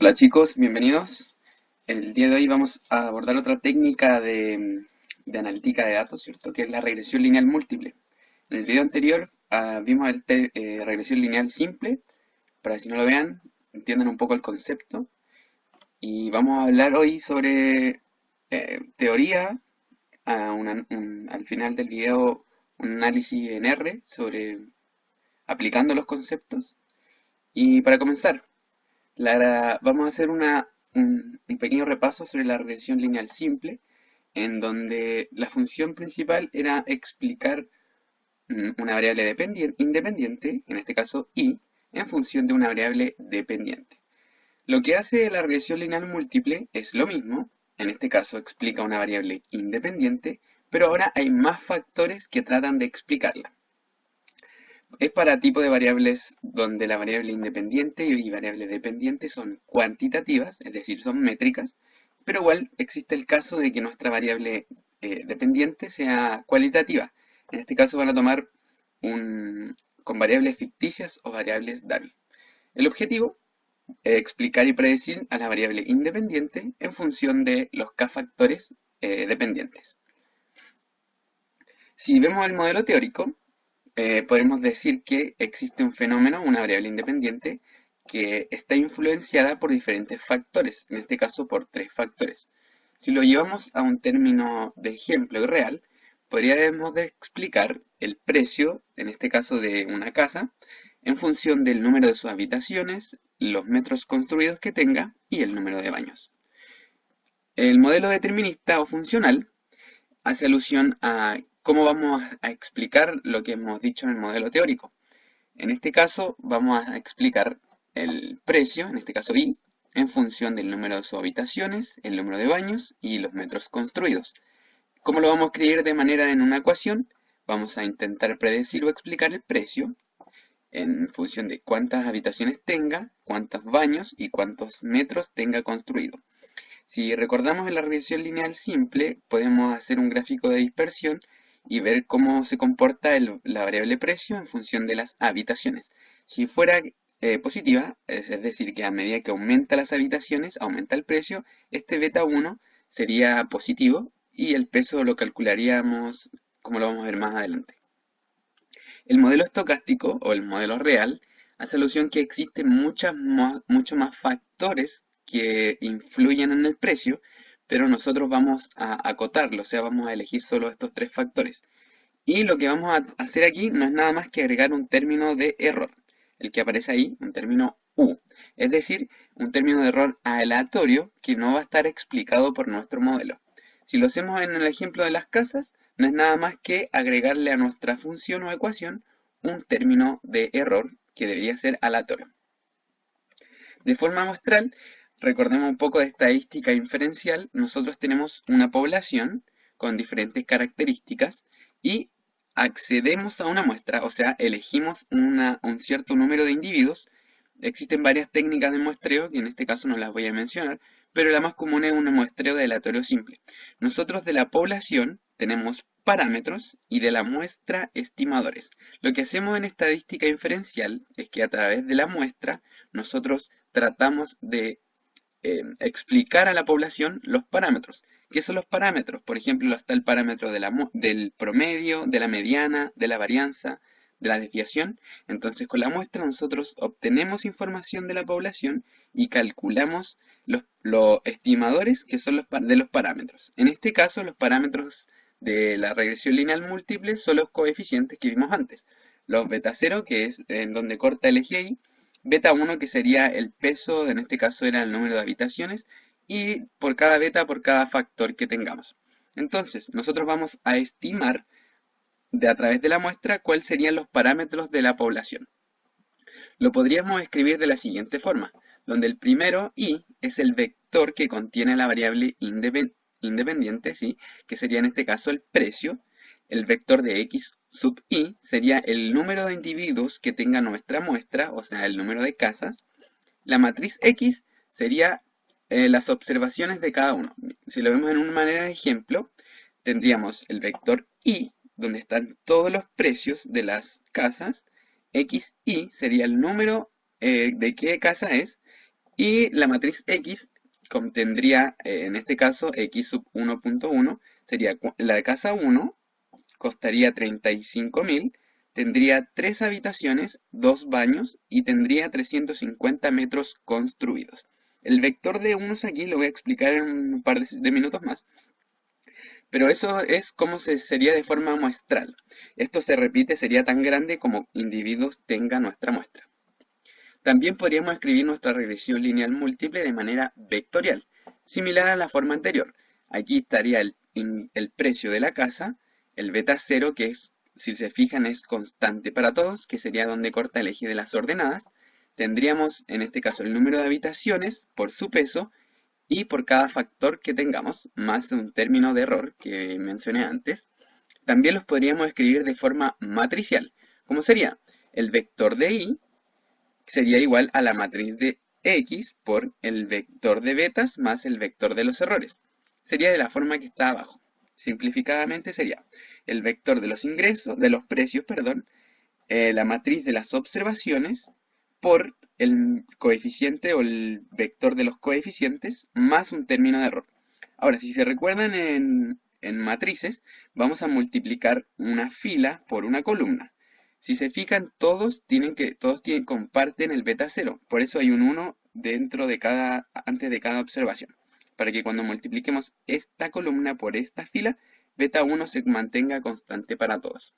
Hola chicos, bienvenidos. El día de hoy vamos a abordar otra técnica de analítica de datos, ¿cierto? Que es la regresión lineal múltiple. En el video anterior vimos regresión lineal simple, para que si no lo vean, entiendan un poco el concepto. Y vamos a hablar hoy sobre teoría, al final del video un análisis en R sobre aplicando los conceptos. Y para comenzar, vamos a hacer un pequeño repaso sobre la regresión lineal simple, en donde la función principal era explicar una variable independiente, en este caso y, en función de una variable dependiente. Lo que hace la regresión lineal múltiple es lo mismo, en este caso explica una variable independiente, pero ahora hay más factores que tratan de explicarla. Es para tipo de variables donde la variable independiente y variable dependiente son cuantitativas, es decir, son métricas, pero igual existe el caso de que nuestra variable dependiente sea cualitativa. En este caso van a tomar con variables ficticias o variables dummy. El objetivo es explicar y predecir a la variable independiente en función de los k factores dependientes. Si vemos el modelo teórico, podemos decir que existe un fenómeno, una variable independiente, que está influenciada por diferentes factores, en este caso por tres factores. Si lo llevamos a un término de ejemplo y real, podríamos explicar el precio, en este caso de una casa, en función del número de sus habitaciones, los metros construidos que tenga y el número de baños. El modelo determinista o funcional hace alusión a cómo vamos a explicar lo que hemos dicho en el modelo teórico. En este caso vamos a explicar el precio, en este caso I, en función del número de sus habitaciones, el número de baños y los metros construidos. ¿Cómo lo vamos a escribir de manera en una ecuación? Vamos a intentar predecir o explicar el precio en función de cuántas habitaciones tenga, cuántos baños y cuántos metros tenga construido. Si recordamos en la regresión lineal simple, podemos hacer un gráfico de dispersión y ver cómo se comporta la variable precio en función de las habitaciones. Si fuera positiva, es decir, que a medida que aumenta las habitaciones, aumenta el precio, este beta 1 sería positivo y el peso lo calcularíamos como lo vamos a ver más adelante. El modelo estocástico o el modelo real hace alusión que existen muchos más factores que influyen en el precio, pero nosotros vamos a acotarlo, o sea, vamos a elegir solo estos tres factores. Y lo que vamos a hacer aquí no es nada más que agregar un término de error, el que aparece ahí, un término U, es decir, un término de error aleatorio que no va a estar explicado por nuestro modelo. Si lo hacemos en el ejemplo de las casas, no es nada más que agregarle a nuestra función o ecuación un término de error que debería ser aleatorio. De forma muestral, recordemos un poco de estadística inferencial, nosotros tenemos una población con diferentes características y accedemos a una muestra, o sea, elegimos un cierto número de individuos. Existen varias técnicas de muestreo, que en este caso no las voy a mencionar, pero la más común es un muestreo de aleatorio simple. Nosotros de la población tenemos parámetros y de la muestra estimadores. Lo que hacemos en estadística inferencial es que a través de la muestra nosotros tratamos de explicar a la población los parámetros. ¿Qué son los parámetros? Por ejemplo, está el parámetro del promedio, de la mediana, de la varianza, de la desviación. Entonces, con la muestra nosotros obtenemos información de la población y calculamos los estimadores que son de los parámetros. En este caso, los parámetros de la regresión lineal múltiple son los coeficientes que vimos antes. Los beta 0, que es en donde corta el eje Y, beta 1, que sería el peso, en este caso era el número de habitaciones, y por cada beta, por cada factor que tengamos. Entonces, nosotros vamos a estimar a través de la muestra cuáles serían los parámetros de la población. Lo podríamos escribir de la siguiente forma, donde el primero i es el vector que contiene la variable independiente, ¿sí? Que sería en este caso el precio. El vector de x sub i sería el número de individuos que tenga nuestra muestra, o sea, el número de casas. La matriz x sería las observaciones de cada uno. Si lo vemos en una manera de ejemplo, tendríamos el vector y, donde están todos los precios de las casas. XY sería el número de qué casa es. Y la matriz X contendría, en este caso, X sub 1.1, sería la casa 1, costaría 35.000, tendría 3 habitaciones, 2 baños y tendría 350 metros construidos. El vector de unos aquí lo voy a explicar en un par de minutos más, pero eso es como sería de forma muestral. Esto se repite, sería tan grande como individuos tenga nuestra muestra. También podríamos escribir nuestra regresión lineal múltiple de manera vectorial, similar a la forma anterior. Aquí estaría el precio de la casa, el beta 0, que es, si se fijan, es constante para todos, que sería donde corta el eje de las ordenadas. Tendríamos, en este caso, el número de habitaciones por su peso y por cada factor que tengamos, más un término de error que mencioné antes. También los podríamos escribir de forma matricial, como sería el vector de y sería igual a la matriz de X por el vector de betas más el vector de los errores. Sería de la forma que está abajo. Simplificadamente sería el vector de los ingresos, de los precios, perdón, la matriz de las observaciones por el coeficiente o el vector de los coeficientes más un término de error. Ahora, si se recuerdan en matrices, vamos a multiplicar una fila por una columna. Si se fijan, comparten el beta 0, por eso hay un 1 antes de cada observación, para que cuando multipliquemos esta columna por esta fila, beta 1 se mantenga constante para todos.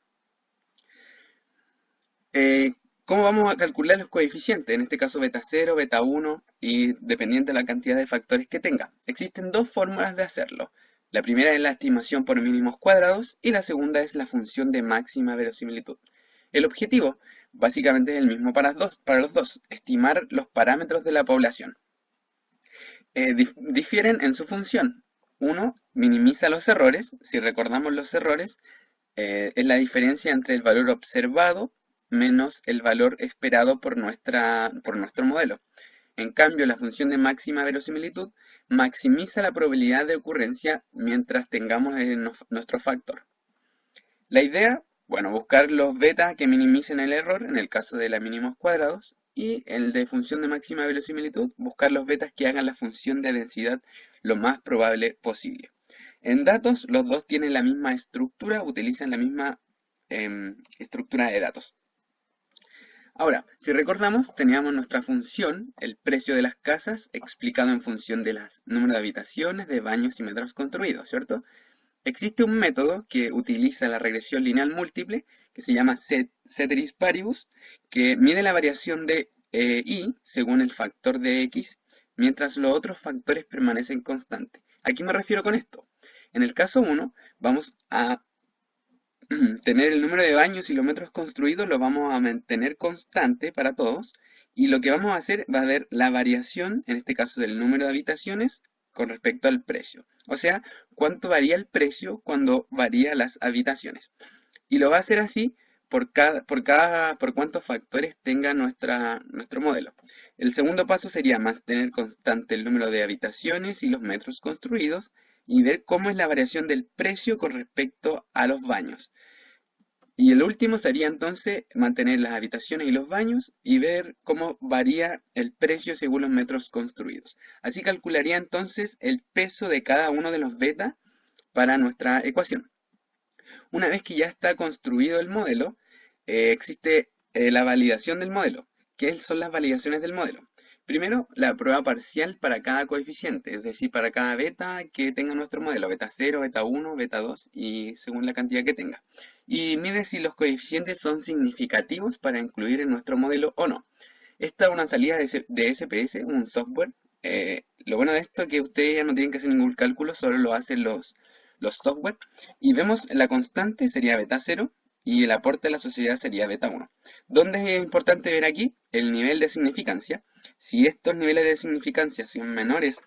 ¿Cómo vamos a calcular los coeficientes? En este caso beta 0, beta 1 y dependiente de la cantidad de factores que tenga. Existen dos fórmulas de hacerlo. La primera es la estimación por mínimos cuadrados y la segunda es la función de máxima verosimilitud. El objetivo básicamente es el mismo para los dos, estimar los parámetros de la población. Difieren en su función. Uno minimiza los errores. Si recordamos los errores, es la diferencia entre el valor observado menos el valor esperado por nuestro modelo. En cambio, la función de máxima verosimilitud maximiza la probabilidad de ocurrencia mientras tengamos nuestro factor. La idea, bueno, buscar los beta que minimicen el error en el caso de la mínimos cuadrados y el de función de máxima verosimilitud, buscar los betas que hagan la función de densidad lo más probable posible. En datos, los dos tienen la misma estructura, utilizan la misma estructura de datos. Ahora, si recordamos, teníamos nuestra función, el precio de las casas, explicado en función del número de habitaciones, de baños y metros construidos, ¿cierto? Existe un método que utiliza la regresión lineal múltiple, que se llama ceteris paribus, que mide la variación de y según el factor de x, mientras los otros factores permanecen constantes. ¿A qué me refiero con esto? En el caso 1, vamos a tener el número de baños y los metros construidos lo vamos a mantener constante para todos y lo que vamos a hacer va a ver la variación, en este caso del número de habitaciones con respecto al precio. O sea, cuánto varía el precio cuando varía las habitaciones. Y lo va a hacer así por cuántos factores tenga nuestro modelo. El segundo paso sería mantener constante el número de habitaciones y los metros construidos y ver cómo es la variación del precio con respecto a los baños. Y el último sería entonces mantener las habitaciones y los baños y ver cómo varía el precio según los metros construidos. Así calcularía entonces el peso de cada uno de los beta para nuestra ecuación. Una vez que ya está construido el modelo, existe la validación del modelo. ¿Qué son las validaciones del modelo? Primero, la prueba parcial para cada coeficiente, es decir, para cada beta que tenga nuestro modelo, beta 0, beta 1, beta 2 y según la cantidad que tenga. Y mide si los coeficientes son significativos para incluir en nuestro modelo o no. Esta es una salida de SPS, un software. Lo bueno de esto es que ustedes ya no tienen que hacer ningún cálculo, solo lo hacen los software. Y vemos la constante sería beta 0 y el aporte de la sociedad sería beta 1. ¿Dónde es importante ver aquí? El nivel de significancia. Si estos niveles de significancia son menores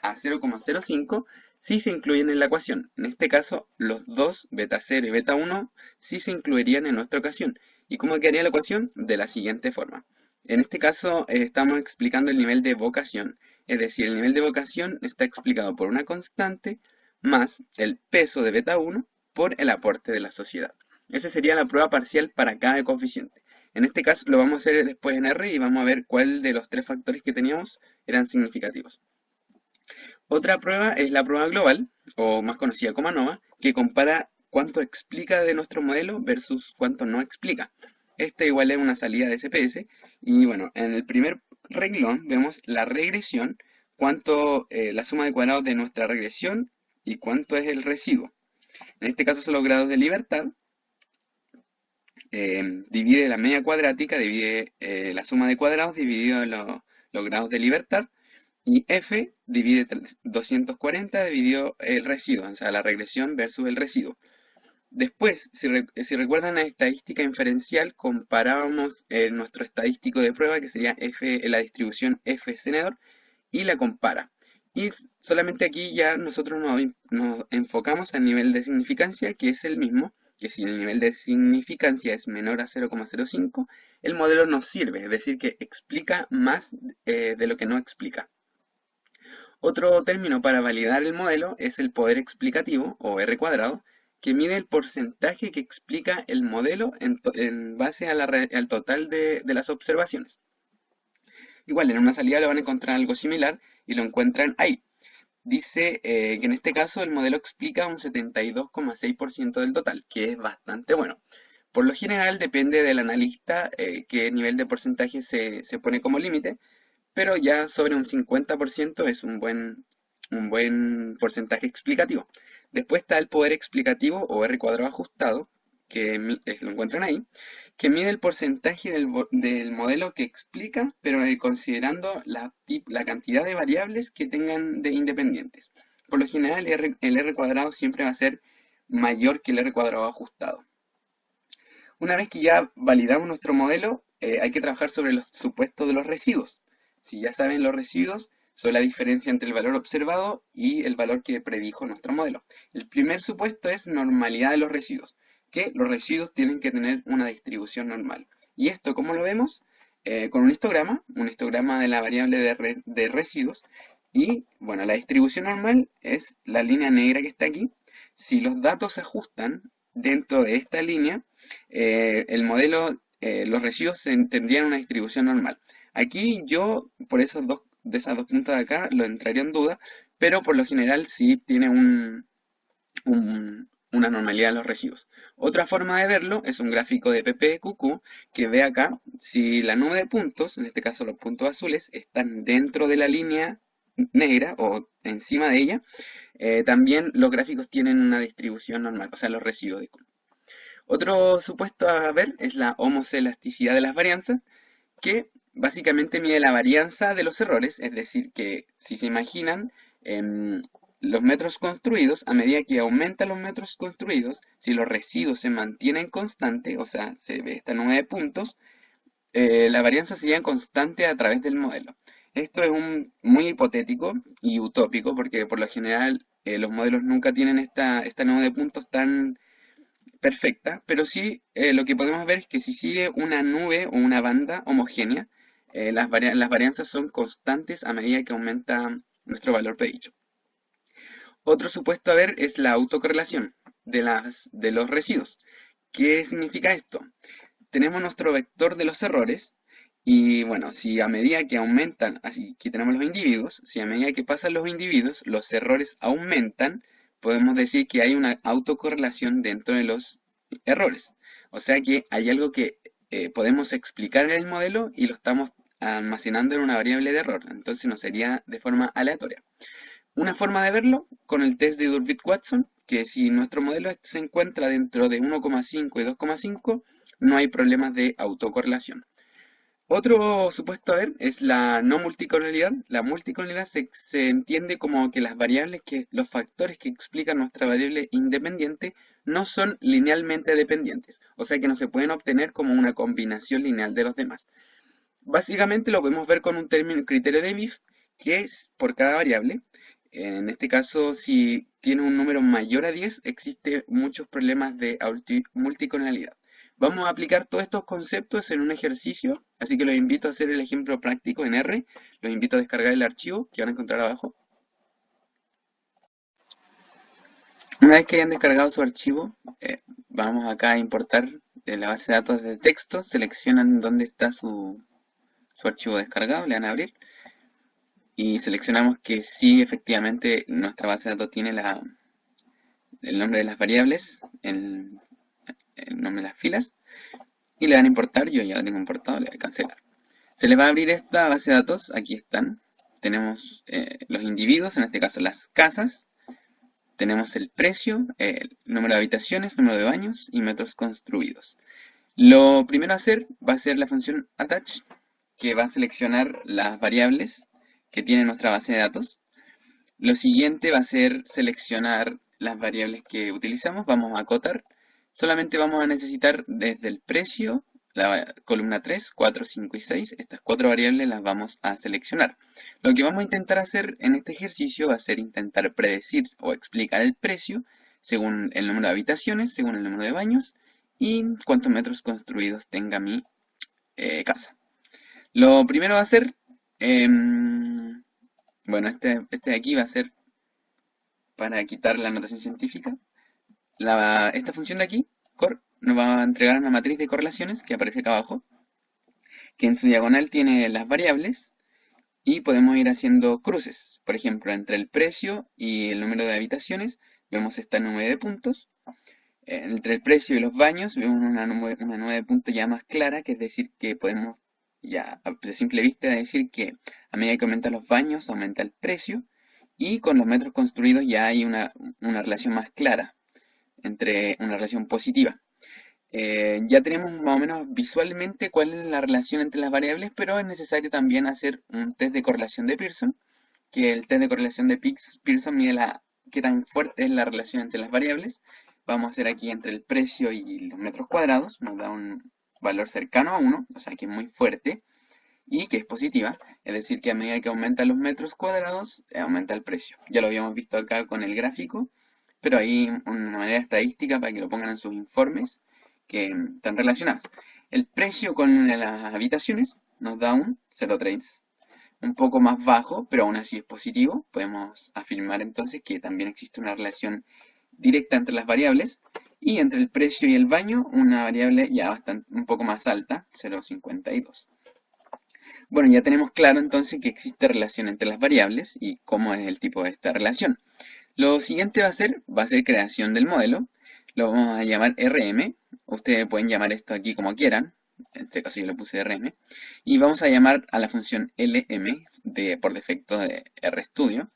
a 0,05, sí se incluyen en la ecuación. En este caso, los dos, beta 0 y beta 1, sí se incluirían en nuestra ecuación. ¿Y cómo quedaría la ecuación? De la siguiente forma. En este caso, estamos explicando el nivel de vocación. Es decir, el nivel de vocación está explicado por una constante más el peso de beta 1 por el aporte de la sociedad. Esa sería la prueba parcial para cada coeficiente. En este caso lo vamos a hacer después en R y vamos a ver cuál de los tres factores que teníamos eran significativos. Otra prueba es la prueba global, o más conocida como ANOVA, que compara cuánto explica de nuestro modelo versus cuánto no explica. Este igual es una salida de SPS, y bueno, en el primer renglón vemos la regresión, cuánto la suma de cuadrados de nuestra regresión y cuánto es el residuo. En este caso son los grados de libertad. Divide la media cuadrática, divide la suma de cuadrados dividido los grados de libertad. Y F divide 240 dividido el residuo, o sea, la regresión versus el residuo. Después, si recuerdan la estadística inferencial, comparábamos nuestro estadístico de prueba, que sería F, la distribución F Senedor, y la compara. Y solamente aquí ya nosotros nos enfocamos al nivel de significancia, que es el mismo, que si el nivel de significancia es menor a 0,05, el modelo nos sirve, es decir, que explica más de lo que no explica. Otro término para validar el modelo es el poder explicativo, o R cuadrado, que mide el porcentaje que explica el modelo en base al total de las observaciones. Igual, en una salida lo van a encontrar algo similar y lo encuentran ahí. Dice que en este caso el modelo explica un 72,6% del total, que es bastante bueno. Por lo general depende del analista qué nivel de porcentaje se pone como límite, pero ya sobre un 50% es un buen porcentaje explicativo. Después está el poder explicativo o R cuadrado ajustado, que lo encuentran ahí, que mide el porcentaje del modelo que explica, pero considerando la cantidad de variables que tengan de independientes. Por lo general, el R cuadrado siempre va a ser mayor que el R cuadrado ajustado. Una vez que ya validamos nuestro modelo, hay que trabajar sobre los supuestos de los residuos. Si ya saben los residuos, son la diferencia entre el valor observado y el valor que predijo nuestro modelo. El primer supuesto es normalidad de los residuos, que los residuos tienen que tener una distribución normal. ¿Y esto cómo lo vemos? Con un histograma de la variable de residuos. Y bueno, la distribución normal es la línea negra que está aquí. Si los datos se ajustan dentro de esta línea, el modelo, los residuos tendrían una distribución normal. Aquí yo, por de esas dos puntas de acá, lo entraría en duda, pero por lo general sí tiene una normalidad de los residuos. Otra forma de verlo es un gráfico de PPQQ que ve acá si la nube de puntos, en este caso los puntos azules, están dentro de la línea negra o encima de ella, también los gráficos tienen una distribución normal, o sea, los residuos, disculpen. Otro supuesto a ver es la homoselasticidad de las varianzas, que básicamente mide la varianza de los errores, es decir, que si se imaginan los metros construidos, a medida que aumentan los metros construidos, si los residuos se mantienen constantes, o sea, se ve esta nube de puntos, la varianza sería constante a través del modelo. Esto es muy hipotético y utópico, porque por lo general los modelos nunca tienen esta nube de puntos tan perfecta, pero sí lo que podemos ver es que si sigue una nube o una banda homogénea, las varianzas son constantes a medida que aumenta nuestro valor predicho. Otro supuesto a ver es la autocorrelación de los residuos. ¿Qué significa esto? Tenemos nuestro vector de los errores y bueno, si a medida que aumentan, así que tenemos los individuos, si a medida que pasan los individuos los errores aumentan, podemos decir que hay una autocorrelación dentro de los errores. O sea que hay algo que podemos explicar en el modelo y lo estamos almacenando en una variable de error. Entonces no sería de forma aleatoria. Una forma de verlo con el test de Durbit-Watson, que si nuestro modelo se encuentra dentro de 1,5 y 2,5, no hay problemas de autocorrelación. Otro supuesto a ver es la no multicoloralidad. La multicoloralidad se entiende como que las variables, los factores que explican nuestra variable independiente no son linealmente dependientes, o sea que no se pueden obtener como una combinación lineal de los demás. Básicamente lo podemos ver con un criterio de BIF, que es por cada variable. En este caso, si tiene un número mayor a 10, existe muchos problemas de multicoloralidad. Vamos a aplicar todos estos conceptos en un ejercicio, así que los invito a hacer el ejemplo práctico en R. Los invito a descargar el archivo que van a encontrar abajo. Una vez que hayan descargado su archivo, vamos acá a importar de la base de datos de texto, seleccionan dónde está su archivo descargado, le dan a abrir y seleccionamos que sí, efectivamente, nuestra base de datos tiene el nombre de las variables, el nombre de las filas, y le dan a importar. Yo ya lo tengo importado, le doy a cancelar. Se le va a abrir esta base de datos, aquí están. Tenemos los individuos, en este caso las casas. Tenemos el precio, el número de habitaciones, número de baños y metros construidos. Lo primero a hacer va a ser la función attach, que va a seleccionar las variables que tiene nuestra base de datos. Lo siguiente va a ser seleccionar las variables que utilizamos. Vamos a acotar. Solamente vamos a necesitar desde el precio, la columna 3, 4, 5 y 6. Estas cuatro variables las vamos a seleccionar. Lo que vamos a intentar hacer en este ejercicio va a ser intentar predecir o explicar el precio según el número de habitaciones, según el número de baños y cuántos metros construidos tenga mi casa. Lo primero va a ser, bueno, este de aquí va a ser para quitar la notación científica. Esta función de aquí, cor, nos va a entregar una matriz de correlaciones que aparece acá abajo, que en su diagonal tiene las variables y podemos ir haciendo cruces. Por ejemplo, entre el precio y el número de habitaciones vemos esta nube de puntos. Entre el precio y los baños vemos una nube de puntos ya más clara, que es decir que podemos ya a simple vista decir que a medida que aumentan los baños aumenta el precio, y con los metros construidos ya hay una relación más clara, entre una relación positiva. Ya tenemos más o menos visualmente cuál es la relación entre las variables, pero es necesario también hacer un test de correlación de Pearson, que el test de correlación de Pearson mide qué tan fuerte es la relación entre las variables. Vamos a hacer aquí entre el precio y los metros cuadrados, nos da un valor cercano a 1, o sea que es muy fuerte y que es positiva, es decir que a medida que aumentan los metros cuadrados, aumenta el precio. Ya lo habíamos visto acá con el gráfico, pero hay una manera estadística para que lo pongan en sus informes que están relacionadas. El precio con las habitaciones nos da un 0,3, un poco más bajo, pero aún así es positivo. Podemos afirmar entonces que también existe una relación directa entre las variables, y entre el precio y el baño una variable ya bastante, un poco más alta, 0,52. Bueno, ya tenemos claro entonces que existe relación entre las variables y cómo es el tipo de esta relación. Lo siguiente va a ser creación del modelo. Lo vamos a llamar RM. Ustedes pueden llamar esto aquí como quieran. En este caso yo le puse RM. Y vamos a llamar a la función LM por defecto de RStudio,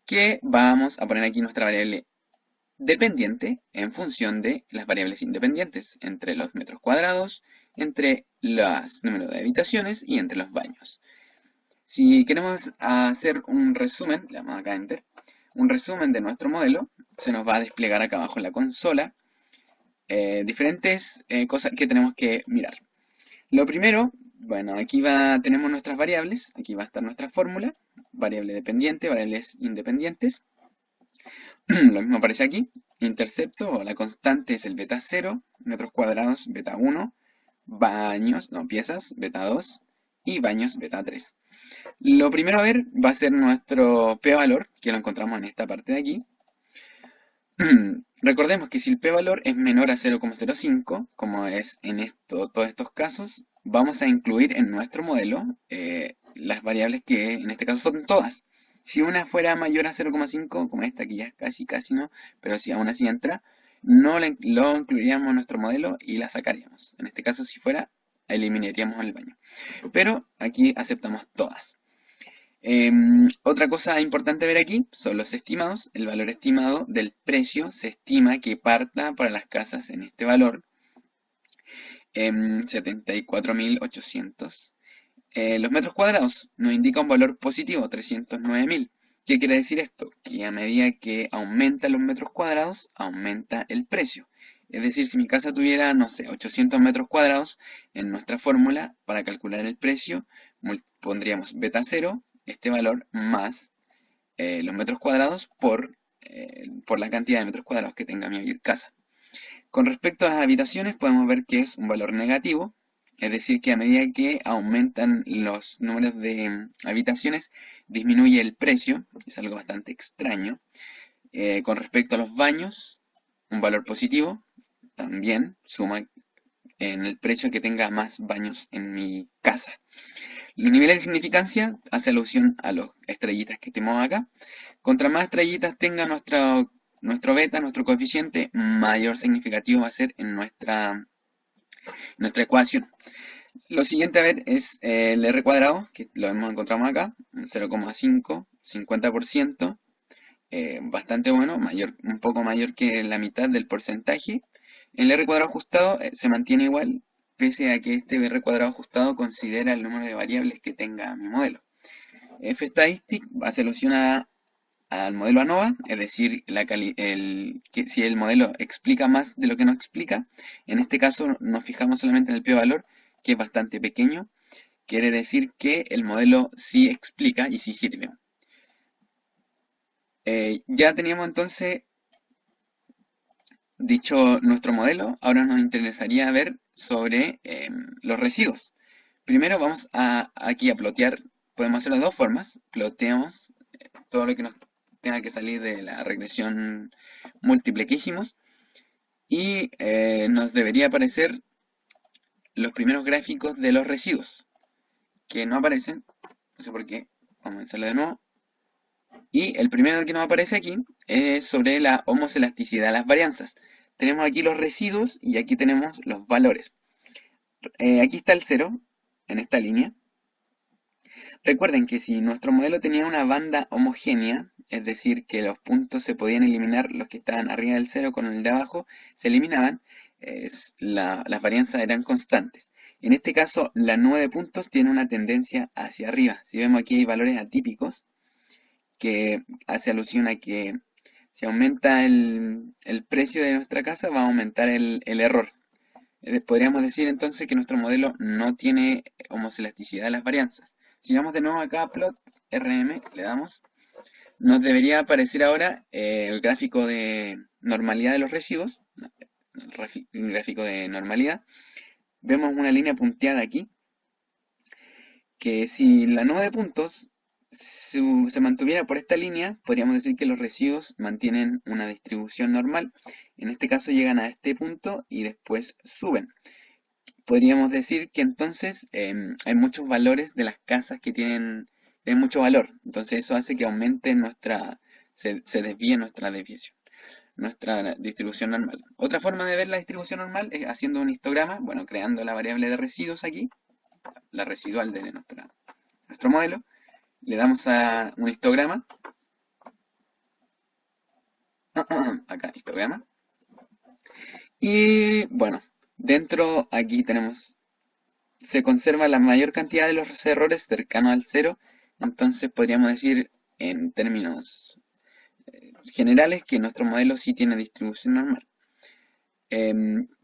que vamos a poner aquí nuestra variable dependiente en función de las variables independientes, entre los metros cuadrados, entre los números de habitaciones y entre los baños. Si queremos hacer un resumen, le damos acá Enter, un resumen de nuestro modelo, se nos va a desplegar acá abajo en la consola diferentes cosas que tenemos que mirar. Lo primero, bueno, aquí tenemos nuestras variables, aquí va a estar nuestra fórmula, variable dependiente, variables independientes. Lo mismo aparece aquí, intercepto o la constante es el beta 0, metros cuadrados beta 1, baños, no, piezas beta 2 y baños beta 3. Lo primero a ver va a ser nuestro p-valor, que lo encontramos en esta parte de aquí. Recordemos que si el p-valor es menor a 0,05, como es en todos estos casos, vamos a incluir en nuestro modelo las variables que en este caso son todas. Si una fuera mayor a 0,5, como esta, que ya es casi no, pero si aún así entra, no lo incluiríamos en nuestro modelo y la sacaríamos. En este caso, si fuera, eliminaríamos el baño. Pero aquí aceptamos todas. Otra cosa importante ver aquí son los estimados. El valor estimado del precio se estima que parta para las casas en este valor, 74.800. Los metros cuadrados nos indica un valor positivo, 309.000. ¿Qué quiere decir esto? Que a medida que aumentan los metros cuadrados, aumenta el precio. Es decir, si mi casa tuviera, no sé, 800 metros cuadrados, en nuestra fórmula, para calcular el precio, pondríamos beta 0, este valor, más los metros cuadrados por la cantidad de metros cuadrados que tenga mi casa. Con respecto a las habitaciones, podemos ver que es un valor negativo, es decir, que a medida que aumentan los números de habitaciones, disminuye el precio, es algo bastante extraño. Con respecto a los baños, un valor positivo, también suma en el precio que tenga más baños en mi casa. Los niveles de significancia hace alusión a las estrellitas que tenemos acá. Contra más estrellitas tenga nuestro beta, nuestro coeficiente, mayor significativo va a ser en nuestra ecuación. Lo siguiente a ver es el R cuadrado, que lo encontramos acá, 0,5, 50%, bastante bueno, un poco mayor que la mitad del porcentaje. El R cuadrado ajustado se mantiene igual, pese a que este R cuadrado ajustado considera el número de variables que tenga mi modelo. F-statistic hace alusión al modelo ANOVA, es decir, que si el modelo explica más de lo que no explica, en este caso nos fijamos solamente en el p-valor, que es bastante pequeño, quiere decir que el modelo sí explica y sí sirve. Ya teníamos entonces dicho nuestro modelo, ahora nos interesaría ver sobre los residuos. Primero vamos aquí a plotear, podemos hacerlo de dos formas, ploteamos todo lo que nos tenga que salir de la regresión múltiple que hicimos y nos debería aparecer los primeros gráficos de los residuos que no aparecen, no sé por qué, vamos a hacerlo de nuevo. Y el primero que nos aparece aquí es sobre la homoselasticidad de las varianzas. Tenemos aquí los residuos y aquí tenemos los valores. Aquí está el 0 en esta línea. Recuerden que si nuestro modelo tenía una banda homogénea, es decir, que los puntos se podían eliminar, los que estaban arriba del 0 con el de abajo se eliminaban, las varianzas eran constantes. En este caso, la nube de puntos tiene una tendencia hacia arriba. Si vemos aquí hay valores atípicos, que hace alusión a que si aumenta el precio de nuestra casa, va a aumentar el error. Podríamos decir entonces que nuestro modelo no tiene homoselasticidad de las varianzas. Si vamos de nuevo acá a plot RM, le damos, nos debería aparecer ahora el gráfico de normalidad de los residuos, el gráfico de normalidad. Vemos una línea punteada aquí, que si la nube de puntos se mantuviera por esta línea, podríamos decir que los residuos mantienen una distribución normal. En este caso llegan a este punto y después suben. Podríamos decir que entonces hay muchos valores de las casas que tienen mucho valor. Entonces eso hace que aumente se desvíe nuestra desviación, nuestra distribución normal. Otra forma de ver la distribución normal es haciendo un histograma, bueno, creando la variable de residuos aquí, la residual de nuestro modelo. Le damos a un histograma, acá histograma, y bueno, dentro aquí se conserva la mayor cantidad de los errores cercanos al cero, entonces podríamos decir en términos generales que nuestro modelo sí tiene distribución normal.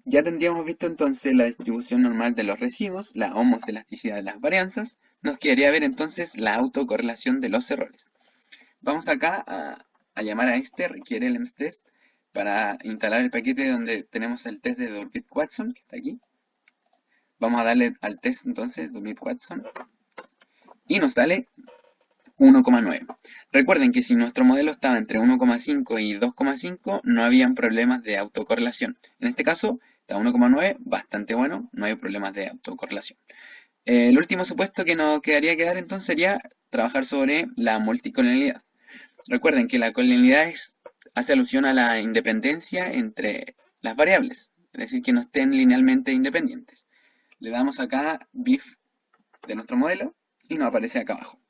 Ya tendríamos visto entonces la distribución normal de los residuos, la homoselasticidad de las varianzas, nos quedaría ver entonces la autocorrelación de los errores. Vamos acá a llamar a este requiere el emstest para instalar el paquete donde tenemos el test de Dorbit-Watson, que está aquí. Vamos a darle al test entonces, Dorbit-Watson, y nos sale 1,9. Recuerden que si nuestro modelo estaba entre 1,5 y 2,5, no habían problemas de autocorrelación. En este caso, está 1,9, bastante bueno, no hay problemas de autocorrelación. El último supuesto que nos quedaría quedar entonces sería trabajar sobre la multicolonialidad. Recuerden que la colonialidad hace alusión a la independencia entre las variables, es decir, que no estén linealmente independientes. Le damos acá BIF de nuestro modelo y nos aparece acá abajo.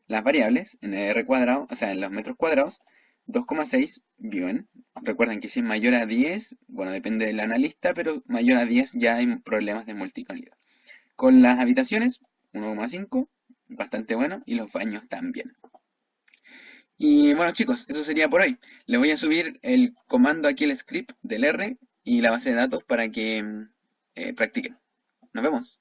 Las variables en el R cuadrado, o sea, en los metros cuadrados, 2,6 viven. Recuerden que si es mayor a 10, bueno, depende del analista, pero mayor a 10 ya hay problemas de multicolonialidad. Con las habitaciones, 1,5, bastante bueno, y los baños también. Y bueno chicos, eso sería por hoy. Les voy a subir el comando aquí, el script del R y la base de datos para que practiquen. Nos vemos.